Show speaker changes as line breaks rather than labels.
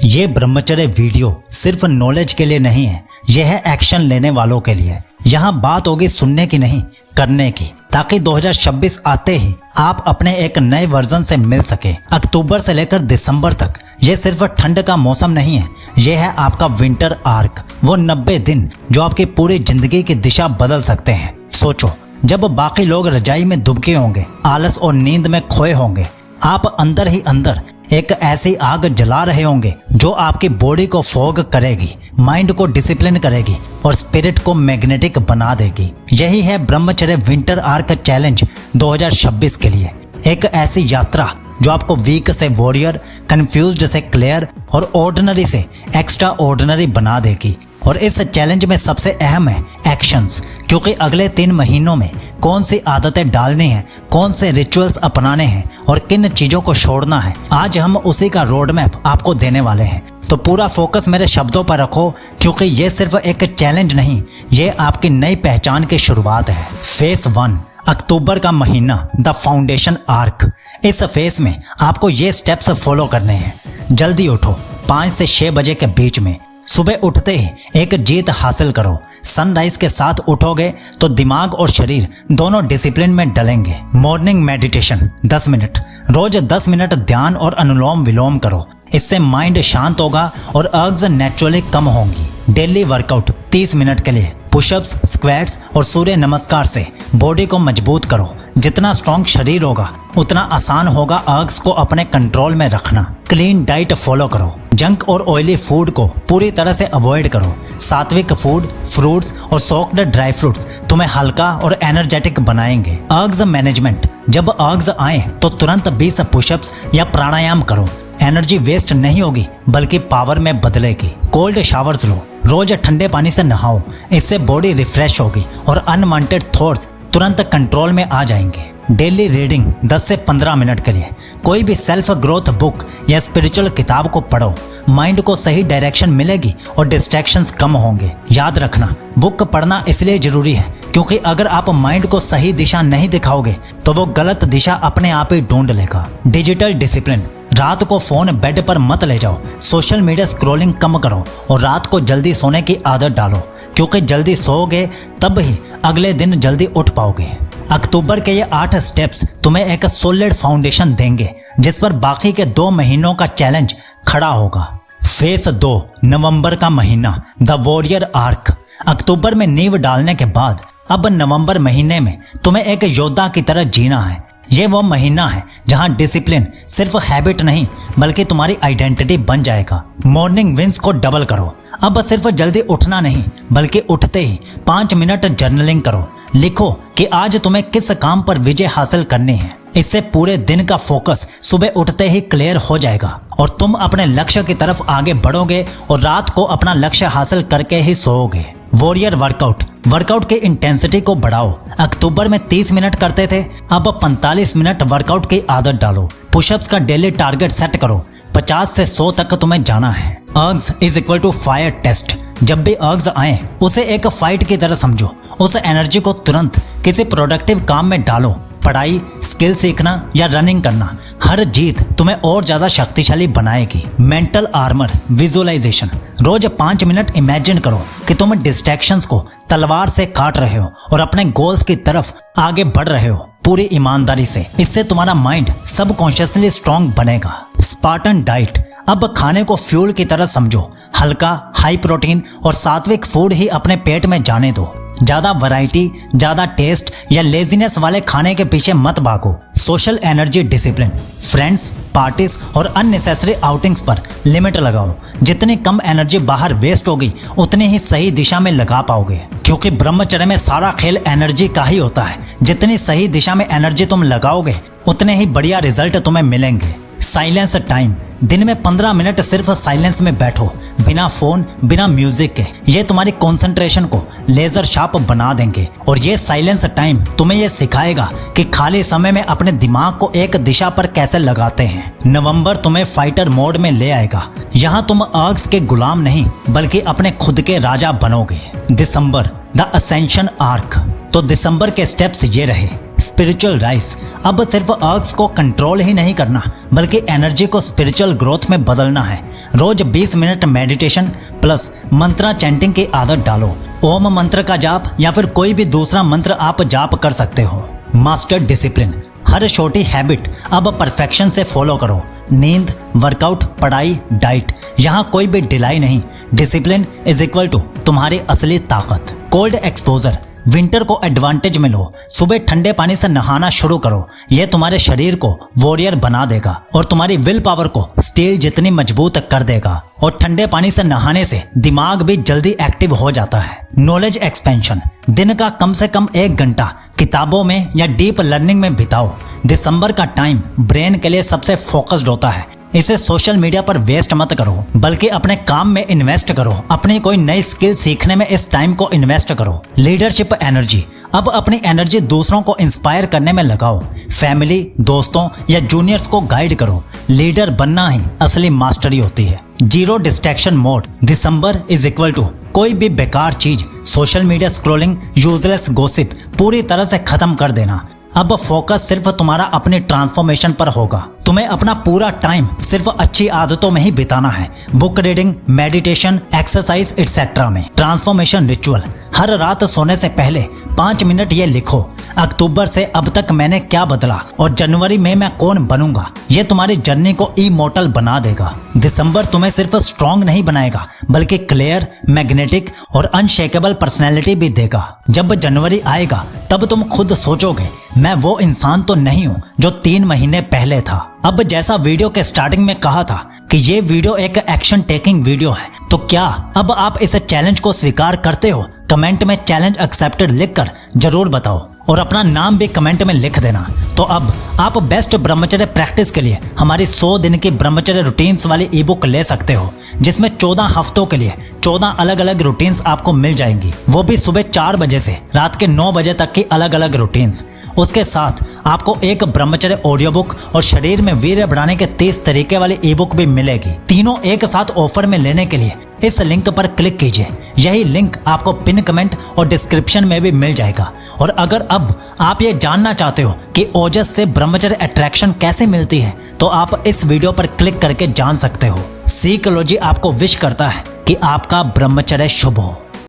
ये ब्रह्मचर्य वीडियो सिर्फ नॉलेज के लिए नहीं है, यह है एक्शन लेने वालों के लिए। यहाँ बात होगी सुनने की नहीं, करने की, ताकि 2026 आते ही आप अपने एक नए वर्जन से मिल सके। अक्टूबर से लेकर दिसंबर तक ये सिर्फ ठंड का मौसम नहीं है, यह है आपका विंटर आर्क, वो 90 दिन जो आपकी पूरी जिंदगी की दिशा बदल सकते हैं। सोचो, जब बाकी लोग रजाई में दुबके होंगे, आलस और नींद में खोए होंगे, आप अंदर ही अंदर एक ऐसी आग जला रहे होंगे जो आपकी बॉडी को फोग करेगी, माइंड को डिसिप्लिन करेगी और स्पिरिट को मैग्नेटिक बना देगी। यही है ब्रह्मचर्य विंटर आर्क चैलेंज 2026 के लिए। एक ऐसी यात्रा जो आपको वीक से वॉरियर, कंफ्यूज्ड से क्लियर और ऑर्डिनरी से एक्स्ट्रा ऑर्डिनरी बना देगी। और इस चैलेंज में सबसे अहम है एक्शंस, क्योंकि अगले 3 महीनों में कौन सी आदतें डालनी है, कौन से रिचुअल्स अपनाने हैं और किन चीजों को छोड़ना है, आज हम उसी का रोड मैप आपको देने वाले हैं। तो पूरा फोकस मेरे शब्दों पर रखो, क्योंकि ये सिर्फ एक चैलेंज नहीं, ये आपकी नई पहचान की शुरुआत है। फेस 1, अक्टूबर का महीना, द फाउंडेशन आर्क। इस फेस में आपको ये स्टेप्स फॉलो करने हैं। जल्दी उठो, 5 से 6 बजे के बीच में। सुबह उठते ही एक जीत हासिल करो। सनराइज के साथ उठोगे तो दिमाग और शरीर दोनों डिसिप्लिन में डलेंगे। मॉर्निंग मेडिटेशन 10 मिनट, रोज 10 मिनट ध्यान और अनुलोम विलोम करो। इससे माइंड शांत होगा और अर्ग्स नेचुरली कम होंगी। डेली वर्कआउट 30 मिनट के लिए पुशअप्स, स्क्वाट्स और सूर्य नमस्कार से बॉडी को मजबूत करो। जितना स्ट्रॉन्ग शरीर होगा उतना आसान होगा अर्ग्स को अपने कंट्रोल में रखना। क्लीन डाइट फॉलो करो, जंक और ऑयली फूड को पूरी तरह से अवॉइड करो। सात्विक फूड, फ्रूट्स और सोक्ड ड्राई फ्रूट्स तुम्हें हल्का और एनर्जेटिक बनाएंगे। अर्ग्स मैनेजमेंट, जब अर्ग्स आए तो तुरंत 20 पुशअप्स या प्राणायाम करो। एनर्जी वेस्ट नहीं होगी बल्कि पावर में बदलेगी। कोल्ड शावर्स लो, रोज ठंडे पानी से नहाओ, इससे बॉडी रिफ्रेश होगी और अनवांटेड थॉट्स तुरंत कंट्रोल में आ जाएंगे। डेली रीडिंग 10 से 15 मिनट के लिए कोई भी सेल्फ ग्रोथ बुक या स्पिरिचुअल किताब को पढ़ो। माइंड को सही डायरेक्शन मिलेगी और डिस्ट्रैक्शंस कम होंगे। याद रखना, बुक पढ़ना इसलिए जरूरी है क्योंकि अगर आप माइंड को सही दिशा नहीं दिखाओगे तो वो गलत दिशा अपने आप ही ढूंढ लेगा। डिजिटल डिसिप्लिन, रात को फोन बेड पर मत ले जाओ, सोशल मीडिया स्क्रॉलिंग कम करो और रात को जल्दी सोने की आदत डालो, क्योंकि जल्दी सोओगे तब ही अगले दिन जल्दी उठ पाओगे। अक्टूबर के ये 8 स्टेप्स तुम्हें एक सॉलिड फाउंडेशन देंगे जिस पर बाकी के 2 महीनों का चैलेंज खड़ा होगा। फेस 2, नवंबर का महीना, द वॉरियर आर्क। अक्टूबर में नींव डालने के बाद अब नवंबर महीने में तुम्हें एक योद्धा की तरह जीना है। ये वो महीना है जहां डिसिप्लिन सिर्फ हैबिट नहीं बल्कि तुम्हारी आइडेंटिटी बन जाएगा। मॉर्निंग विंस को डबल करो। अब सिर्फ जल्दी उठना नहीं बल्कि उठते ही 5 मिनट जर्नलिंग करो। लिखो कि आज तुम्हें किस काम पर विजय हासिल करनी है। इससे पूरे दिन का फोकस सुबह उठते ही क्लियर हो जाएगा और तुम अपने लक्ष्य की तरफ आगे बढ़ोगे और रात को अपना लक्ष्य हासिल करके ही सोओगे। वॉरियर वर्कआउट की इंटेंसिटी को बढ़ाओ। अक्टूबर में 30 मिनट करते थे, अब 45 मिनट वर्कआउट की आदत डालो। पुशअप्स का डेली टारगेट सेट करो, 50 से 100 तक तुम्हें जाना है। Args is equal to fire test. जब भी अर्ग्स आए उसे एक फाइट की तरह समझो। उस एनर्जी को तुरंत किसी प्रोडक्टिव काम में डालो। पढ़ाई, स्किल सीखना या रनिंग करना, हर जीत तुम्हें और ज्यादा शक्तिशाली बनाएगी। मेंटल आर्मर, विजुअलाइजेशन, रोज 5 मिनट इमेजिन करो कि तुम डिस्ट्रैक्शंस को तलवार से काट रहे हो और अपने गोल्स की तरफ आगे बढ़ रहे हो पूरी ईमानदारी से। इससे तुम्हारा माइंड सबकॉन्शियसली स्ट्रांग बनेगा। स्पार्टन डाइट, अब खाने को फ्यूल की तरह समझो। हल्का, हाई प्रोटीन और सात्विक फूड ही अपने पेट में जाने दो। ज्यादा वैरायटी, ज्यादा टेस्ट या लेजीनेस वाले खाने के पीछे मत भागो। Social energy discipline, friends, parties और अननेसेसरी आउटिंग्स पर लिमिट लगाओ। जितनी कम एनर्जी बाहर वेस्ट होगी उतनी ही सही दिशा में लगा पाओगे, क्योंकि ब्रह्मचर्य में सारा खेल एनर्जी का ही होता है। जितनी सही दिशा में एनर्जी तुम लगाओगे उतने ही बढ़िया रिजल्ट तुम्हें मिलेंगे। साइलेंस टाइम, दिन में 15 मिनट सिर्फ साइलेंस में बैठो, बिना फोन, बिना म्यूजिक के। ये तुम्हारी कंसंट्रेशन को लेजर शार्प बना देंगे और ये साइलेंस टाइम तुम्हें ये सिखाएगा कि खाली समय में अपने दिमाग को एक दिशा पर कैसे लगाते हैं। नवंबर तुम्हें फाइटर मोड में ले आएगा। यहाँ तुम अर्ग्स के गुलाम नहीं बल्कि अपने खुद के राजा बनोगे। दिसंबर, द असेंशन आर्क। तो दिसंबर के स्टेप्स ये रहे। स्पिरिचुअल राइज, अब सिर्फ अर्ग्स को कंट्रोल ही नहीं करना बल्कि एनर्जी को स्पिरिचुअल ग्रोथ में बदलना है। रोज 20 मिनट मेडिटेशन प्लस मंत्रा चैंटिंग की आदत डालो। ओम मंत्र का जाप या फिर कोई भी दूसरा मंत्र आप जाप कर सकते हो। मास्टर डिसिप्लिन, हर छोटी हैबिट अब परफेक्शन से फॉलो करो। नींद, वर्कआउट, पढ़ाई, डाइट, यहाँ कोई भी ढिलाई नहीं। डिसिप्लिन इज इक्वल टू तुम्हारी असली ताकत। कोल्ड एक्सपोजर, विंटर को एडवांटेज में लो। सुबह ठंडे पानी से नहाना शुरू करो। यह तुम्हारे शरीर को वॉरियर बना देगा और तुम्हारी विल पावर को स्टील जितनी मजबूत कर देगा। और ठंडे पानी से नहाने से दिमाग भी जल्दी एक्टिव हो जाता है। नॉलेज एक्सपेंशन, दिन का कम से कम 1 घंटा किताबों में या डीप लर्निंग में बिताओ। दिसंबर का टाइम ब्रेन के लिए सबसे फोकस्ड होता है। इसे सोशल मीडिया पर वेस्ट मत करो, बल्कि अपने काम में इन्वेस्ट करो। अपनी कोई नई स्किल सीखने में इस टाइम को इन्वेस्ट करो। लीडरशिप एनर्जी, अब अपनी एनर्जी दूसरों को इंस्पायर करने में लगाओ। फैमिली, दोस्तों या जूनियर्स को गाइड करो। लीडर बनना ही असली मास्टरी होती है। Zero distraction mode, December is equal to कोई भी बेकार चीज, social media scrolling, useless gossip पूरी तरह से खत्म कर देना। अब फोकस सिर्फ तुम्हारा अपने ट्रांसफॉर्मेशन पर होगा। तुम्हें अपना पूरा टाइम सिर्फ अच्छी आदतों में ही बिताना है। Book reading, meditation, exercise etcetera में। ट्रांसफॉर्मेशन रिचुअल, हर रात सोने से पहले 5 मिनट ये लिखो, अक्टूबर से अब तक मैंने क्या बदला और जनवरी में मैं कौन बनूंगा। ये तुम्हारी जर्नी को इमोर्टल बना देगा। दिसंबर तुम्हें सिर्फ स्ट्रॉन्ग नहीं बनाएगा, बल्कि क्लियर, मैग्नेटिक और अनशेकेबल पर्सनैलिटी भी देगा। जब जनवरी आएगा तब तुम खुद सोचोगे, मैं वो इंसान तो नहीं हूँ जो 3 महीने पहले था। अब जैसा वीडियो के स्टार्टिंग में कहा था कि ये वीडियो एक एक्शन टेकिंग वीडियो है, तो क्या अब आप इस चैलेंज को स्वीकार करते हो? कमेंट में चैलेंज एक्सेप्टेड लिखकर जरूर बताओ और अपना नाम भी कमेंट में लिख देना। तो अब आप बेस्ट ब्रह्मचर्य प्रैक्टिस के लिए हमारी 100 दिन की ब्रह्मचर्य रूटीन्स वाली ई बुक ले सकते हो, जिसमें 14 हफ्तों के लिए 14 अलग अलग रूटीन्स आपको मिल जाएंगी, वो भी सुबह 4 बजे से रात के 9 बजे तक की अलग अलग रूटीन्स। उसके साथ आपको एक ब्रह्मचर्य ऑडियो बुक और शरीर में वीर्य बढ़ाने के 30 तरीके वाली ई बुक भी मिलेगी। तीनों एक साथ ऑफर में लेने के लिए इस लिंक पर क्लिक कीजिए। यही लिंक आपको पिन कमेंट और डिस्क्रिप्शन में भी मिल जाएगा। और अगर अब आप ये जानना चाहते हो कि ओजस से ब्रह्मचर्य अट्रैक्शन कैसे मिलती है, तो आप इस वीडियो पर क्लिक करके जान सकते हो। सीकोलॉजी आपको विश करता है कि आपका ब्रह्मचर्य शुभ हो।